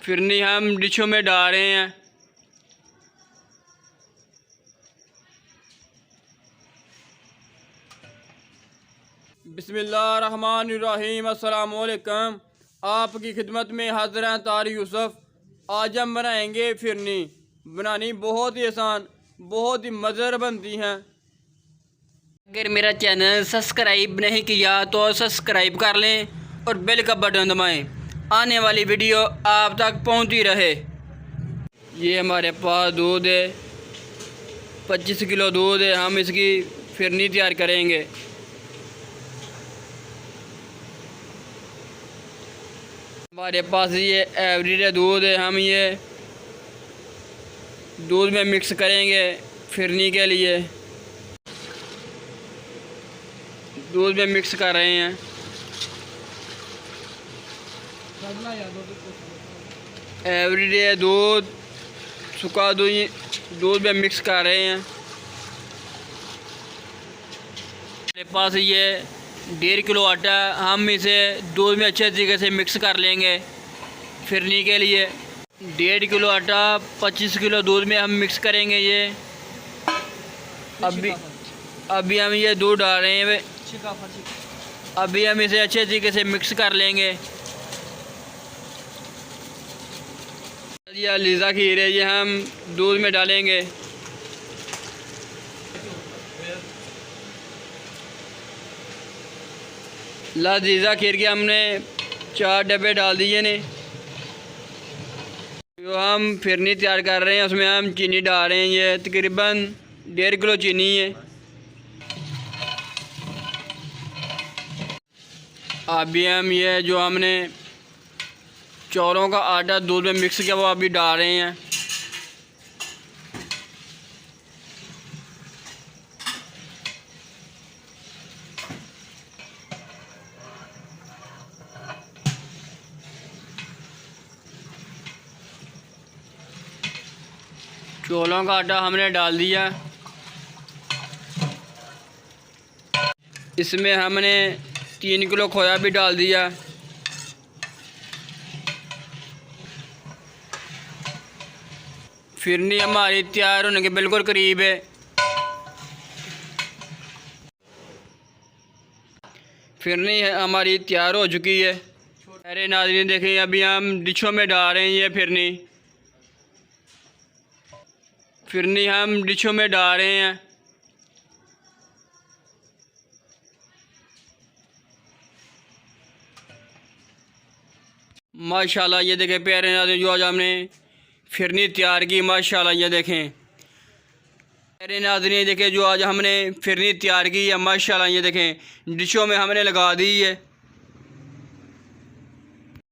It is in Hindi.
फिरनी हम डिशों में डाल रहे हैं। बिस्मिल्लाहिर्रहमानिर्रहीम। अस्सलामुअलैकुम। आपकी खिदमत में हाज़िर हैं तारिक यूसुफ। आज हम बनाएंगे फिरनी। बनानी बहुत ही आसान, बहुत ही मज़ेदार बनती हैं। अगर मेरा चैनल सब्सक्राइब नहीं किया तो सब्सक्राइब कर लें और बेल का बटन दबाएं, आने वाली वीडियो आप तक पहुंचती रहे। ये हमारे पास दूध है, 25 किलो दूध है। हम इसकी फिरनी तैयार करेंगे। हमारे पास ये एवरेज दूध है। हम ये दूध में मिक्स करेंगे फिरनी के लिए। दूध में मिक्स कर रहे हैं। एवरेज दूध, सूखा दूध में मिक्स कर रहे हैं। हमारे पास ये 1.5 किलो आटा है। हम इसे दूध में अच्छे तरीके से मिक्स कर लेंगे फिरनी के लिए। 1.5 किलो आटा 25 किलो दूध में हम मिक्स करेंगे। ये अभी हम ये दूध डाल रहे हैं। अभी हम इसे अच्छे तरीके से मिक्स कर लेंगे। ये लीज़ा खीर है, ये हम दूध में डालेंगे। लजीज़ा खीर के हमने 4 डब्बे डाल दिए ने। जो हम फिरनी तैयार कर रहे हैं उसमें हम चीनी डाल रहे हैं। ये तकरीबन 1.5 किलो चीनी है। अभी हम ये जो हमने चौरों का आटा दूध में मिक्स किया वो अभी डाल रहे हैं। चौलों का आटा हमने डाल दिया। इसमें हमने 3 किलो खोया भी डाल दिया। फिरनी हमारी तैयार होने के बिल्कुल करीब है। फिरनी हमारी तैयार हो चुकी है। अरे नाज़रीन देखें, अभी हम डिशों में डाल रहे हैं। ये फिरनी हम डिशों में डाल रहे हैं। माशाल्लाह ये देखें प्यारे नाज़रीन, जो आज हमने फिरनी तैयार की। माशाल्लाह ये देखें प्यारे नाज़रीन, देखें जो आज हमने फिरनी तैयार की है। माशाल्लाह ये देखें डिशों में हमने लगा दी है।